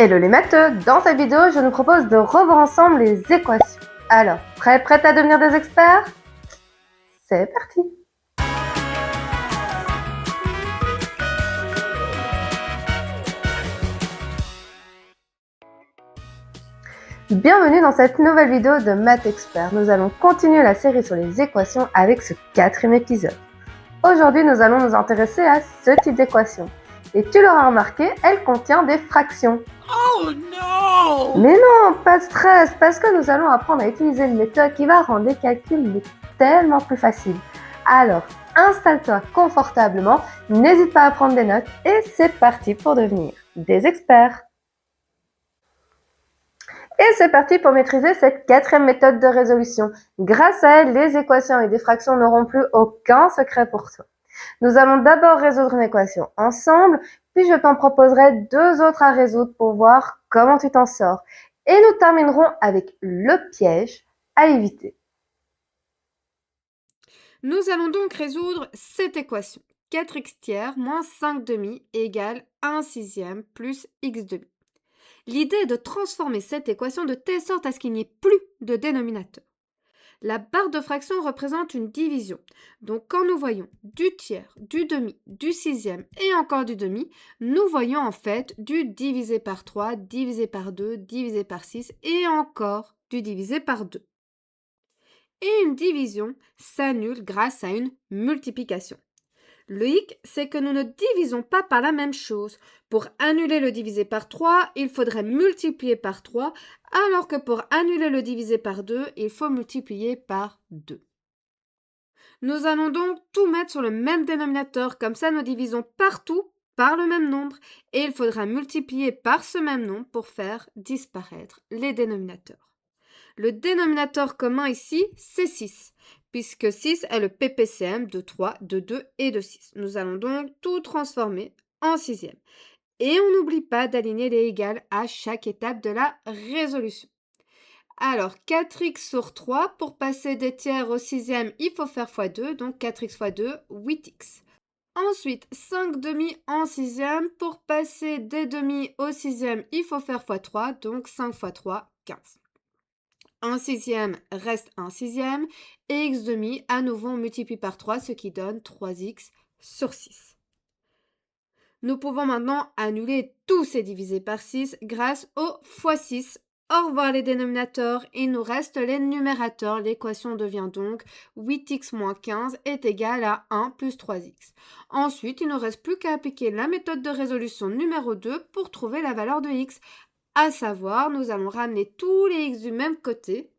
Hello les matheux, dans cette vidéo je nous propose de revoir ensemble les équations. Alors, prête à devenir des experts? C'est parti! Bienvenue dans cette nouvelle vidéo de Math Expert. Nous allons continuer la série sur les équations avec ce 4e épisode. Aujourd'hui nous allons nous intéresser à ce type d'équation. Et tu l'auras remarqué, elle contient des fractions. Oh non! Mais non, pas de stress, parce que nous allons apprendre à utiliser une méthode qui va rendre les calculs tellement plus faciles. Alors, installe-toi confortablement, n'hésite pas à prendre des notes et c'est parti pour devenir des experts. Et c'est parti pour maîtriser cette 4e méthode de résolution. Grâce à elle, les équations avec des fractions n'auront plus aucun secret pour toi. Nous allons d'abord résoudre une équation ensemble, puis je t'en proposerai 2 autres à résoudre pour voir comment tu t'en sors. Et nous terminerons avec le piège à éviter. Nous allons donc résoudre cette équation. 4x tiers moins 5 demi égale 1 sixième plus x demi. L'idée est de transformer cette équation de telle sorte à ce qu'il n'y ait plus de dénominateur. La barre de fraction représente une division. Donc quand nous voyons du tiers, du demi, du sixième et encore du demi, nous voyons en fait du divisé par 3, divisé par 2, divisé par 6 et encore du divisé par 2. Et une division s'annule grâce à une multiplication. Le hic, c'est que nous ne divisons pas par la même chose. Pour annuler le divisé par 3, il faudrait multiplier par 3, alors que pour annuler le divisé par 2, il faut multiplier par 2. Nous allons donc tout mettre sur le même dénominateur, comme ça nous divisons partout par le même nombre, et il faudra multiplier par ce même nombre pour faire disparaître les dénominateurs. Le dénominateur commun ici, c'est 6, puisque 6 est le PPCM de 3, de 2 et de 6. Nous allons donc tout transformer en sixième. Et on n'oublie pas d'aligner les égales à chaque étape de la résolution. Alors, 4x sur 3, pour passer des tiers au sixième, il faut faire x2, donc 4x fois 2, 8x. Ensuite, 5 demi en sixième, pour passer des demi au sixième, il faut faire x3, donc 5 fois 3, 15. 1 sixième reste 1 sixième, et x demi, à nouveau, on multiplie par 3, ce qui donne 3x sur 6. Nous pouvons maintenant annuler tous ces divisés par 6 grâce au x6. Au revoir les dénominateurs, il nous reste les numérateurs. L'équation devient donc 8x moins 15 est égal à 1 plus 3x. Ensuite, il ne nous reste plus qu'à appliquer la méthode de résolution numéro 2 pour trouver la valeur de x. À savoir, nous allons ramener tous les x du même côté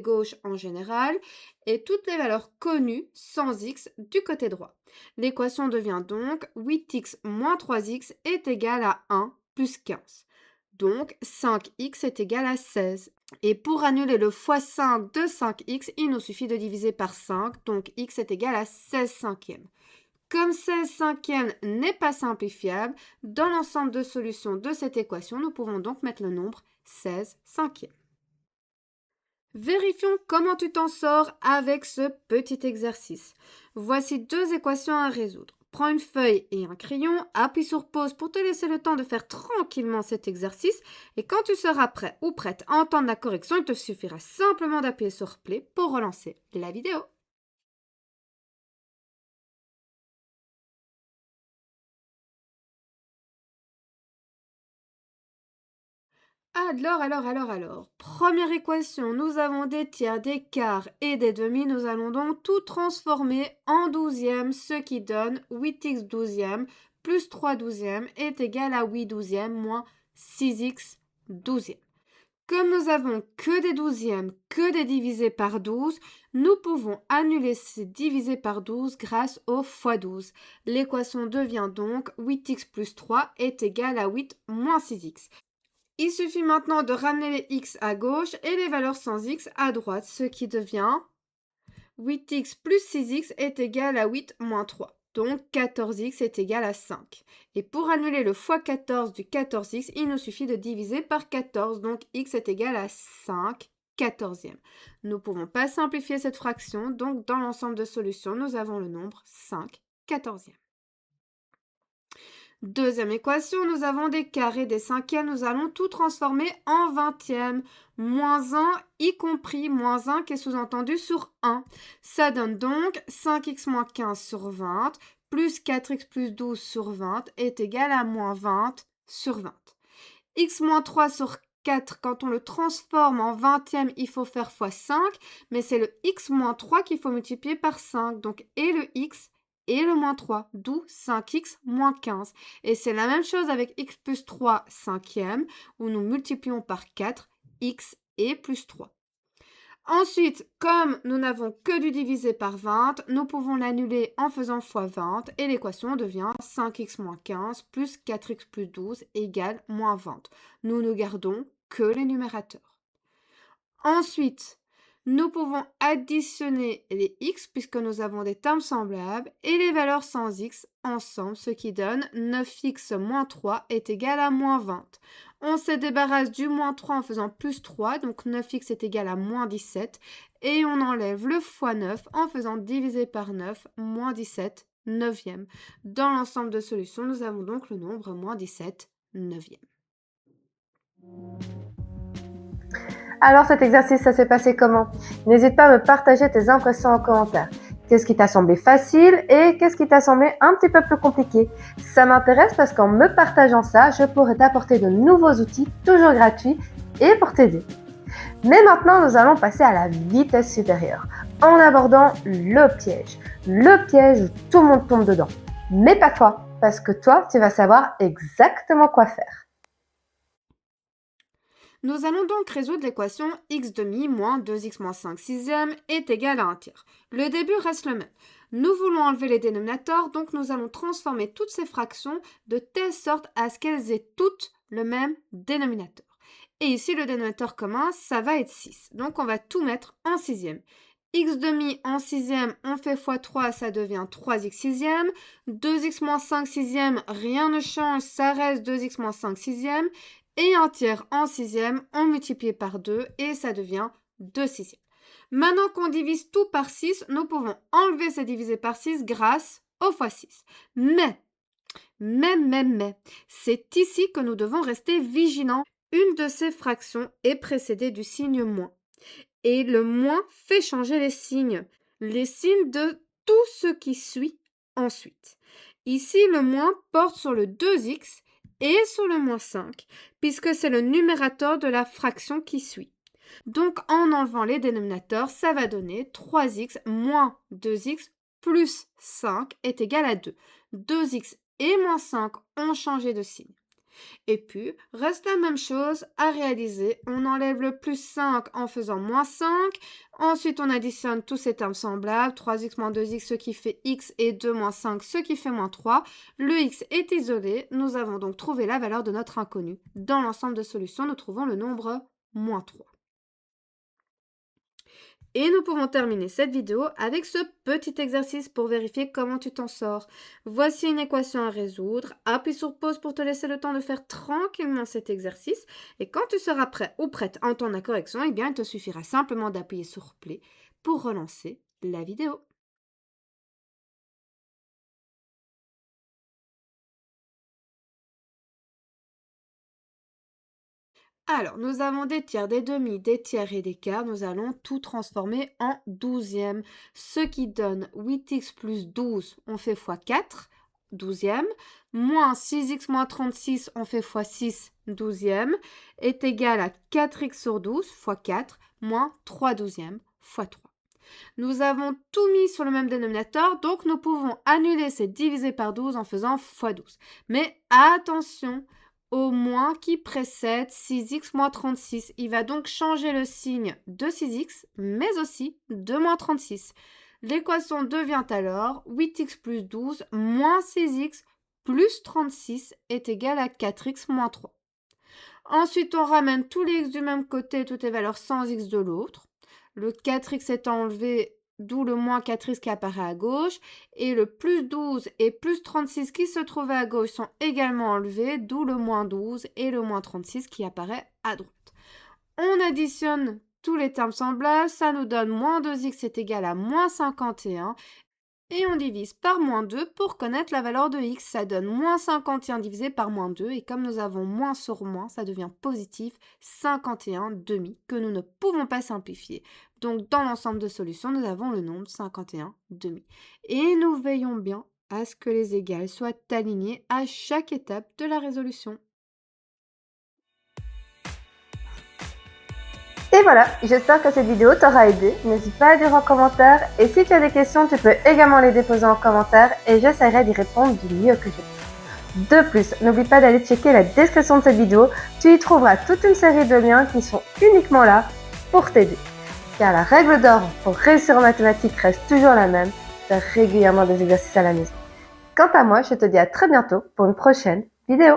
gauche en général, et toutes les valeurs connues sans x du côté droit. L'équation devient donc 8x moins 3x est égal à 1 plus 15. Donc 5x est égal à 16. Et pour annuler le x5 de 5x, il nous suffit de diviser par 5, donc x est égal à 16 cinquièmes. Comme 16 cinquièmes n'est pas simplifiable, dans l'ensemble de solutions de cette équation, nous pouvons donc mettre le nombre 16 cinquièmes. Vérifions comment tu t'en sors avec ce petit exercice. Voici 2 équations à résoudre. Prends une feuille et un crayon, appuie sur pause pour te laisser le temps de faire tranquillement cet exercice et quand tu seras prêt ou prête à entendre la correction, il te suffira simplement d'appuyer sur play pour relancer la vidéo. Alors. Première équation, nous avons des tiers, des quarts et des demi. Nous allons donc tout transformer en douzième, ce qui donne 8x douzième plus 3 douzièmes est égal à 8 douzièmes moins 6x douzième. Comme nous avons que des douzièmes, que des divisés par 12, nous pouvons annuler ces divisés par 12 grâce au x12. L'équation devient donc 8x plus 3 est égal à 8 moins 6x. Il suffit maintenant de ramener les x à gauche et les valeurs sans x à droite, ce qui devient 8x plus 6x est égal à 8 moins 3. Donc 14x est égal à 5. Et pour annuler le x14 du 14x, il nous suffit de diviser par 14. Donc x est égal à 5 quatorzièmes. Nous ne pouvons pas simplifier cette fraction, donc dans l'ensemble de solutions, nous avons le nombre 5 quatorzièmes. Deuxième équation, nous avons des carrés des cinquièmes, nous allons tout transformer en vingtième. Moins 1, y compris moins 1 qui est sous-entendu sur 1. Ça donne donc 5x moins 15 sur 20 plus 4x plus 12 sur 20 est égal à moins 20 sur 20. X moins 3 sur 4, quand on le transforme en vingtième, il faut faire fois 5, mais c'est le x moins 3 qu'il faut multiplier par 5. Donc, et le x et le moins 3, d'où 5x moins 15. Et c'est la même chose avec x plus 3 cinquième, où nous multiplions par 4, x et plus 3. Ensuite, comme nous n'avons que du divisé par 20, nous pouvons l'annuler en faisant fois 20 et l'équation devient 5x moins 15 plus 4x plus 12 égale moins 20. Nous ne gardons que les numérateurs. Ensuite, nous pouvons additionner les x puisque nous avons des termes semblables et les valeurs sans x ensemble, ce qui donne 9x moins 3 est égal à moins 20. On se débarrasse du moins 3 en faisant plus 3, donc 9x est égal à moins 17. Et on enlève le fois 9 en faisant diviser par 9, moins 17 neuvième. Dans l'ensemble de solutions, nous avons donc le nombre moins 17 neuvième. Alors cet exercice, ça s'est passé comment? N'hésite pas à me partager tes impressions en commentaire. Qu'est-ce qui t'a semblé facile et qu'est-ce qui t'a semblé un petit peu plus compliqué? Ça m'intéresse parce qu'en me partageant ça, je pourrai t'apporter de nouveaux outils toujours gratuits et pour t'aider. Mais maintenant, nous allons passer à la vitesse supérieure en abordant le piège. Le piège où tout le monde tombe dedans. Mais pas toi, parce que toi, tu vas savoir exactement quoi faire. Nous allons donc résoudre l'équation x demi moins 2x moins 5 sixième est égal à 1 tiers. Le début reste le même. Nous voulons enlever les dénominateurs, donc nous allons transformer toutes ces fractions de telle sorte à ce qu'elles aient toutes le même dénominateur. Et ici, le dénominateur commun, ça va être 6. Donc, on va tout mettre en sixième. X demi en sixième, on fait fois 3, ça devient 3x sixième. 2x moins 5 sixième, rien ne change, ça reste 2x moins 5 sixième. Et un tiers en sixième, on multiplie par 2 et ça devient 2 sixièmes. Maintenant qu'on divise tout par 6, nous pouvons enlever ce divisé par 6 grâce au fois 6. Mais, c'est ici que nous devons rester vigilants. Une de ces fractions est précédée du signe moins. Et le moins fait changer les signes de tout ce qui suit ensuite. Ici, le moins porte sur le 2x et sur le moins 5, puisque c'est le numérateur de la fraction qui suit. Donc, en enlevant les dénominateurs, ça va donner 3x moins 2x plus 5 est égal à 2. 2x et moins 5 ont changé de signe. Et puis, reste la même chose à réaliser. On enlève le plus 5 en faisant moins 5. Ensuite, on additionne tous ces termes semblables. 3x moins 2x, ce qui fait x, et 2 moins 5, ce qui fait moins 3. Le x est isolé. Nous avons donc trouvé la valeur de notre inconnu. Dans l'ensemble de solutions, nous trouvons le nombre moins 3. Et nous pouvons terminer cette vidéo avec ce petit exercice pour vérifier comment tu t'en sors. Voici une équation à résoudre. Appuie sur pause pour te laisser le temps de faire tranquillement cet exercice. Et quand tu seras prêt ou prête à entendre la correction, eh bien, il te suffira simplement d'appuyer sur play pour relancer la vidéo. Alors, nous avons des tiers, des demi, des tiers et des quarts. Nous allons tout transformer en douzième, ce qui donne 8x plus 12, on fait fois 4, douzième, moins 6x moins 36, on fait fois 6, douzième, est égal à 4x sur 12 fois 4, moins 3 douzièmes fois 3. Nous avons tout mis sur le même dénominateur, donc nous pouvons annuler ces divisé par 12 en faisant fois 12. Mais attention au moins qui précède 6x moins 36. Il va donc changer le signe de 6x, mais aussi de moins 36. L'équation devient alors 8x plus 12 moins 6x plus 36 est égal à 4x moins 3. Ensuite, on ramène tous les x du même côté, toutes les valeurs sans x de l'autre. Le 4x est enlevé, d'où le moins 4x qui apparaît à gauche. Et le plus 12 et plus 36 qui se trouvaient à gauche sont également enlevés, d'où le moins 12 et le moins 36 qui apparaît à droite. On additionne tous les termes semblables, ça nous donne moins 2x est égal à moins 51. et on divise par moins 2 pour connaître la valeur de x. Ça donne moins 51 divisé par moins 2 et comme nous avons moins sur moins, ça devient positif 51 demi que nous ne pouvons pas simplifier. Donc dans l'ensemble de solutions, nous avons le nombre 51 demi. Et nous veillons bien à ce que les égales soient alignés à chaque étape de la résolution. Et voilà, j'espère que cette vidéo t'aura aidé. N'hésite pas à dire en commentaire. Et si tu as des questions, tu peux également les déposer en commentaire et j'essaierai d'y répondre du mieux que je peux. De plus, n'oublie pas d'aller checker la description de cette vidéo. Tu y trouveras toute une série de liens qui sont uniquement là pour t'aider. Car la règle d'or pour réussir en mathématiques reste toujours la même, faire régulièrement des exercices à la maison. Quant à moi, je te dis à très bientôt pour une prochaine vidéo.